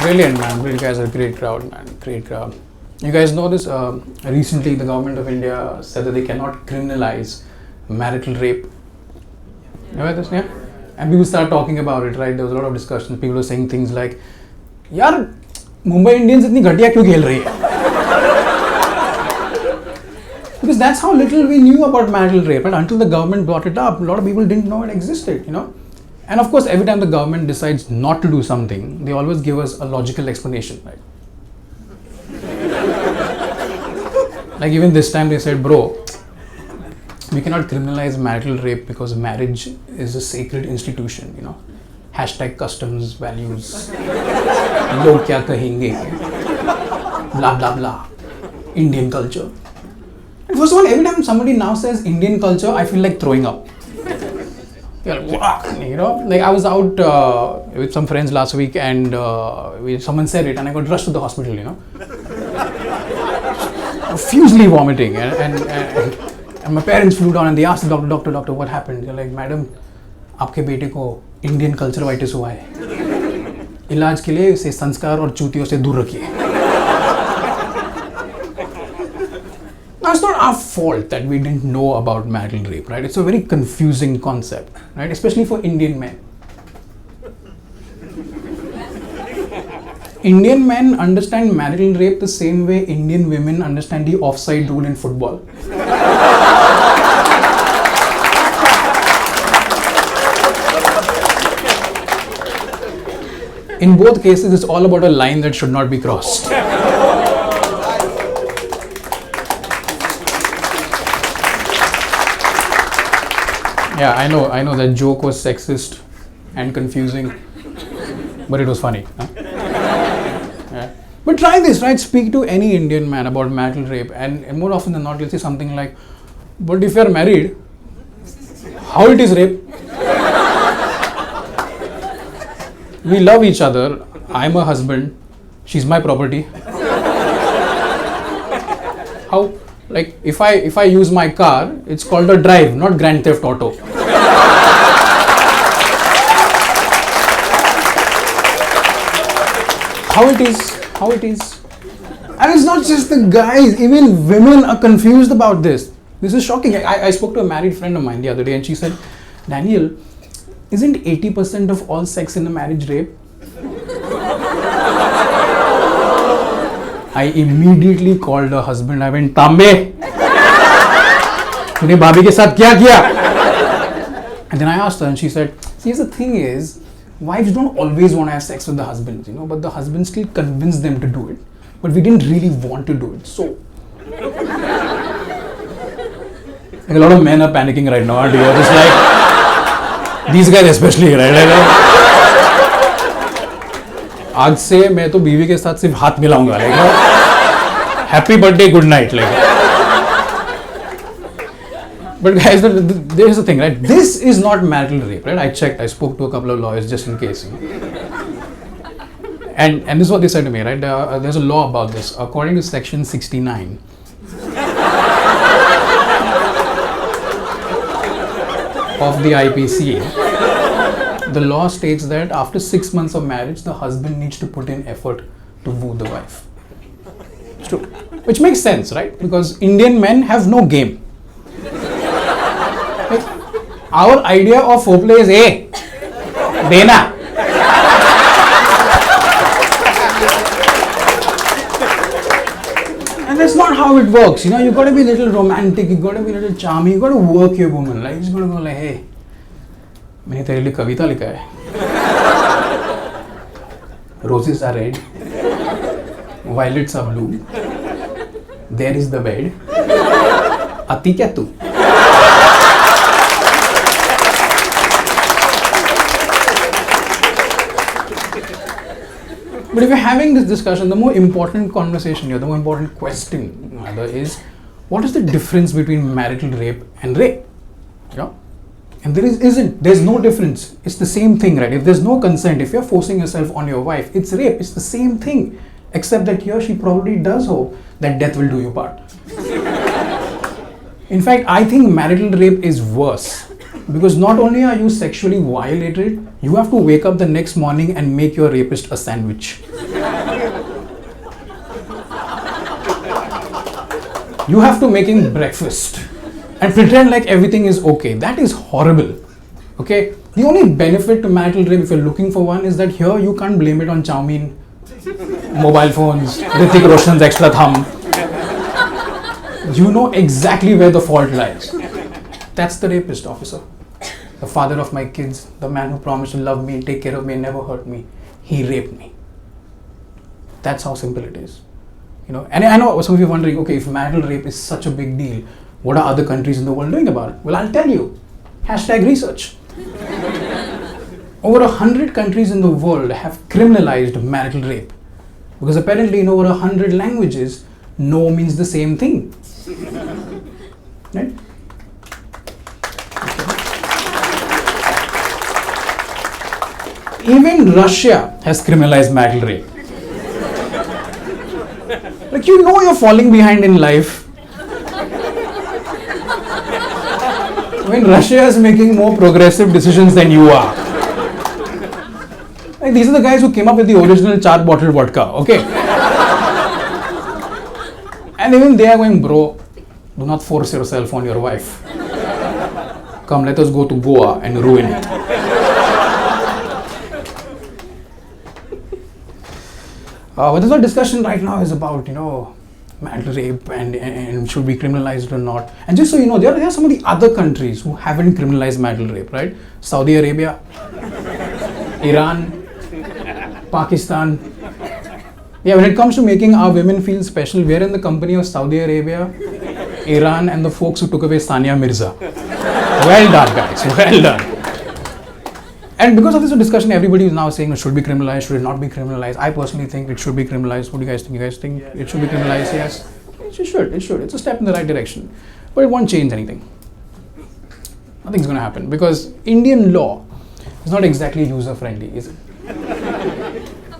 Brilliant, man. You guys are a great crowd, man. Great crowd. You guys know this? Recently, the government of India said that they cannot criminalize marital rape. You know this, yeah? And people start talking about it, right? There was a lot of discussion. People were saying things like, "Yaar, Mumbai Indians इतनी घटिया क्यों खेल रही है?" Because that's how little we knew about marital rape, and until the government brought it up, a lot of people didn't know it existed, you know. And of course, every time the government decides not to do something, they always give us a logical explanation, right? Like even this time they said, bro, we cannot criminalize marital rape because marriage is a sacred institution, you know. Hashtag customs, values, log kya kahenge, blah blah blah, Indian culture. And first of all, every time somebody now says Indian culture, I feel like throwing up. You're like, wow, you know, like I was out with some friends last week and someone said it and I got rushed to the hospital, you know. Profusely vomiting and my parents flew down and they asked the doctor, what happened? They're like, madam, आपके बेटे को Indian कल्चरवाइटिस हुआ है, इलाज के लिए इसे संस्कार और चूतियों से दूर रखिए. Now it's not our fault that we didn't know about marital rape, right? It's a very confusing concept, right? Especially for Indian men. Indian men understand marital rape the same way Indian women understand the offside rule in football. In both cases, it's all about a line that should not be crossed. Yeah, I know that joke was sexist and confusing, but it was funny. Huh? Yeah. But try this, right? Speak to any Indian man about marital rape, and more often than not, you'll say something like, "But if you're married, how it is rape? We love each other. I'm a husband. She's my property. How? Like if I use my car, it's called a drive, not Grand Theft Auto." How it is. And it's not just the guys, even women are confused about this. This is shocking. I spoke to a married friend of mine the other day and she said, "Daniel, isn't 80% of all sex in a marriage rape?" I immediately called her husband. I went, "Tambe, तूने भाभी के साथ क्या किया?" And then I asked her and she said, "See, the thing is, wives don't always want to have sex with the husbands, you know, but the husbands still convince them to do it. But we didn't really want to do it, so." Like a lot of men are panicking right now, aren't you? Just like, these guys especially, right? आज से मैं तो बीवी के साथ सिर्फ हाथ मिलाऊंगा, like, happy birthday, good night, like. But guys, there's the thing, right? This is not marital rape, right? I checked. I spoke to a couple of lawyers just in case. You know? And this is what they said to me, right? There's a law about this. According to Section 69 of the IPC, the law states that after 6 months of marriage, the husband needs to put in effort to woo the wife. It's true. Which makes sense, right? Because Indian men have no game. Our idea of foreplay is, hey, dena. And that's not how it works. You know, you've got to be a little romantic, you've got to be a little charming, you've got to work your woman. Like, you've got to go like, "Hey, मैंने तेरे लिए कविता लिखा है. Roses are red, violets are blue. There is the bed. आती क्या तू?" But if you're having this discussion, the more important conversation here, the more important question rather is, what is the difference between marital rape and rape? You know? And there's no difference. It's the same thing, right? If there's no consent, if you're forcing yourself on your wife, it's rape. It's the same thing, except that here she probably does hope that death will do you part. In fact, I think marital rape is worse. Because not only are you sexually violated, you have to wake up the next morning and make your rapist a sandwich. You have to make him breakfast and pretend like everything is okay. That is horrible. Okay? The only benefit to marital rape, if you're looking for one, is that here you can't blame it on chow mein, mobile phones, Hrithik Roshan's extra thumb. You know exactly where the fault lies. That's the rapist, officer. The father of my kids, the man who promised to love me, take care of me, and never hurt me. He raped me. That's how simple it is. You know, and I know some of you are wondering, okay, if marital rape is such a big deal, what are other countries in the world doing about it? Well, I'll tell you. #research. Over 100 countries in the world have criminalized marital rape. Because apparently in over 100 languages, no means the same thing. Right? Even Russia has criminalized marital rape. Like, you know you're falling behind in life when Russia is making more progressive decisions than you are. Like, these are the guys who came up with the original char bottle vodka, okay? And even they are going, bro, do not force yourself on your wife. Come, let us go to Goa and ruin it. But this whole discussion right now is about, you know, marital rape and should be criminalized or not. And just so you know, there are some of the other countries who haven't criminalized marital rape, right? Saudi Arabia, Iran, Pakistan. Yeah, when it comes to making our women feel special, we are in the company of Saudi Arabia, Iran, and the folks who took away Sania Mirza. Well done, guys. Well done. And because of this discussion, everybody is now saying it should be criminalized, should it not be criminalized. I personally think it should be criminalized. What do you guys think? You guys think it should be criminalized? Yes. It should. It should. It's a step in the right direction. But it won't change anything. Nothing's going to happen because Indian law is not exactly user-friendly, is it?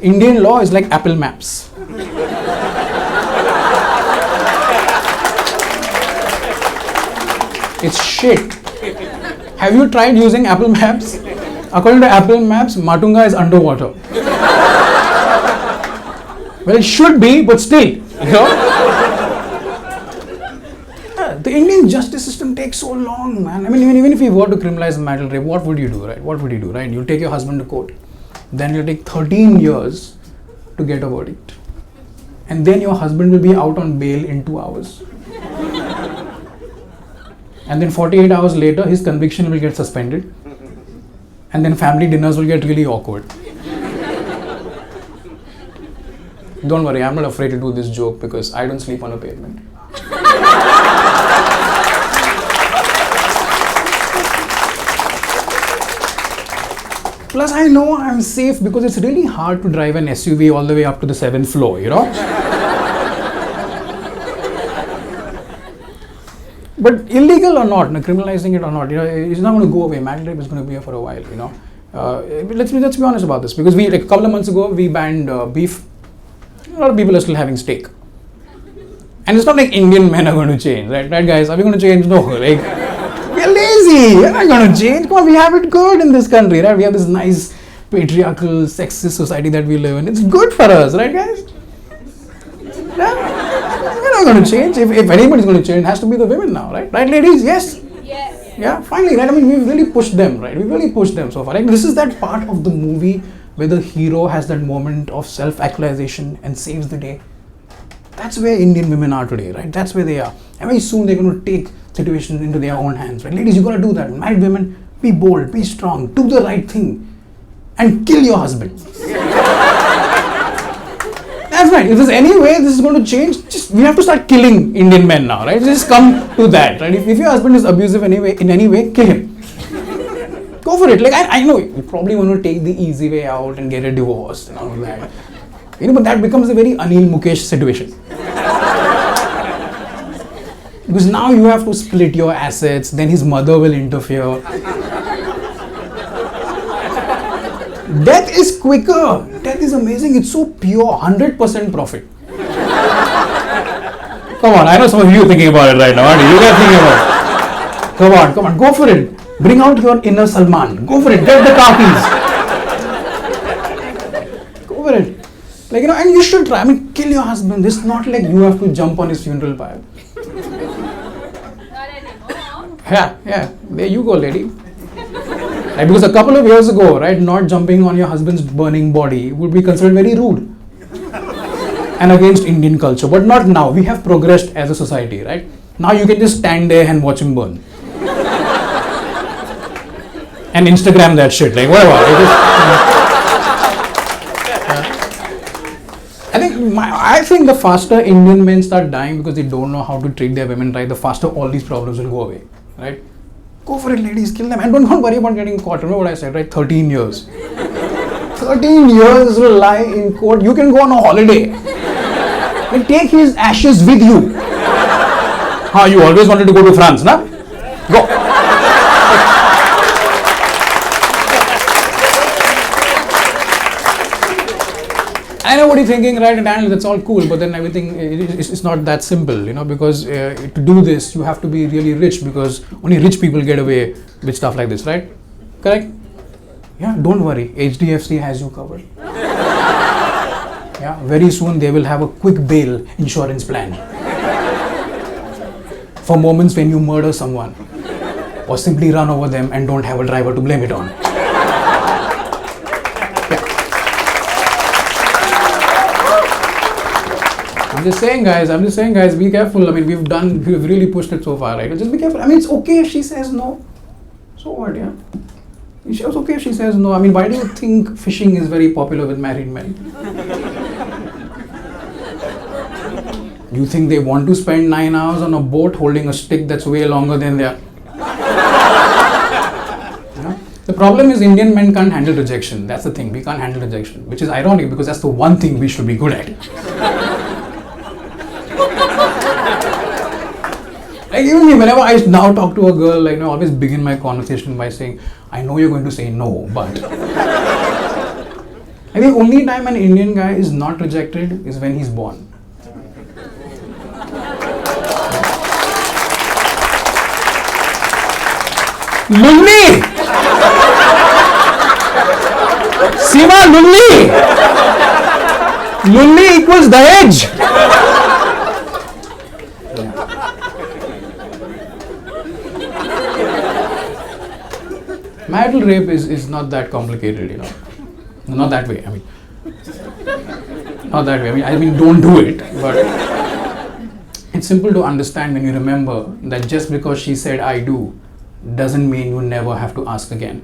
Indian law is like Apple Maps. It's shit. Have you tried using Apple Maps? According to Apple Maps, Matunga is underwater. Well, it should be, but still, you know. The Indian justice system takes so long, man. I mean, even if you were to criminalize marital rape, what would you do, right? What would you do, right? You'll take your husband to court. Then you'll take 13 years to get a verdict. And then your husband will be out on bail in 2 hours. And then 48 hours later, his conviction will get suspended. And then family dinners will get really awkward. Don't worry, I'm not afraid to do this joke because I don't sleep on a pavement. Plus, I know I'm safe because it's really hard to drive an SUV all the way up to the 7th floor, you know? But illegal or not, criminalizing it or not, you know, it's not going to go away. Marital rape is going to be here for a while, you know. Let's be honest about this because like a couple of months ago, we banned beef. A lot of people are still having steak. And it's not like Indian men are going to change, right? Right, guys? Are we going to change? No. Like, we're lazy. We're not going to change. Come on, we have it good in this country, right? We have this nice patriarchal, sexist society that we live in. It's good for us, right, guys? Yeah? We're not going to change. If anybody's going to change, it has to be the women now, right? Right, ladies? Yes? Yes. Yeah, finally, right? I mean, we've really pushed them, right? We've really pushed them so far. Like, this is that part of the movie where the hero has that moment of self-actualization and saves the day. That's where Indian women are today, right? That's where they are. And very soon they're going to take situations into their own hands, right? Ladies, you got to do that. Married women, be bold, be strong, do the right thing, and kill your husband. That's right. If there's any way this is going to change, we have to start killing Indian men now, right? Just come to that, right? If your husband is abusive in any way, kill him. Go for it. Like, I know you probably want to take the easy way out and get a divorce and all of that. You know, but that becomes a very Anil Mukesh situation. Because now you have to split your assets, then his mother will interfere. Death is quicker. Death is amazing. It's so pure. 100% profit. Come on, I know some of you thinking about it right now, aren't you? You guys thinking about it. Come on, go for it. Bring out your inner Salman. Go for it. Get the car keys. Go for it. Like, you know, and you should try. I mean, kill your husband. It's not like you have to jump on his funeral pyre. Yeah, there you go, lady. Right, because a couple of years ago, right, not jumping on your husband's burning body would be considered very rude and against Indian culture. But not now. We have progressed as a society, right? Now you can just stand there and watch him burn. And Instagram that shit, like whatever. I think the faster Indian men start dying because they don't know how to treat their women right, the faster all these problems will go away, right? Go for it, ladies, kill them, and don't worry about getting caught. Remember what I said, right? 13 years. 13 years will lie in court. You can go on a holiday and take his ashes with you. You always wanted to go to France, na? Go. I know what you're thinking, right? And that's all cool, but then everything it's not that simple, because to do this, you have to be really rich, because only rich people get away with stuff like this, right? Correct? Yeah, don't worry. HDFC has you covered. Yeah, very soon they will have a quick bail insurance plan for moments when you murder someone or simply run over them and don't have a driver to blame it on. I'm just saying, guys, be careful. I mean, we've really pushed it so far, right? Just be careful. I mean, it's okay if she says no. So what, yeah? It's okay if she says no. I mean, why do you think fishing is very popular with married men? You think they want to spend 9 hours on a boat holding a stick that's way longer than their... The problem is Indian men can't handle rejection. That's the thing. We can't handle rejection, which is ironic because that's the one thing we should be good at. Like even me, whenever I now talk to a girl, I always begin my conversation by saying, I know you're going to say no, but... I think only time an Indian guy is not rejected is when he's born. Lulli! Sima, Lulli! Lulli equals Dahej! Marital rape is not that complicated, Not that way, Not that way. I mean, don't do it, but it's simple to understand when you remember that just because she said I do doesn't mean you never have to ask again.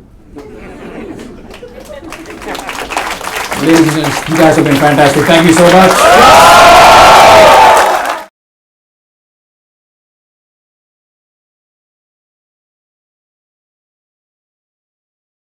Ladies and gentlemen, you guys have been fantastic. Thank you so much.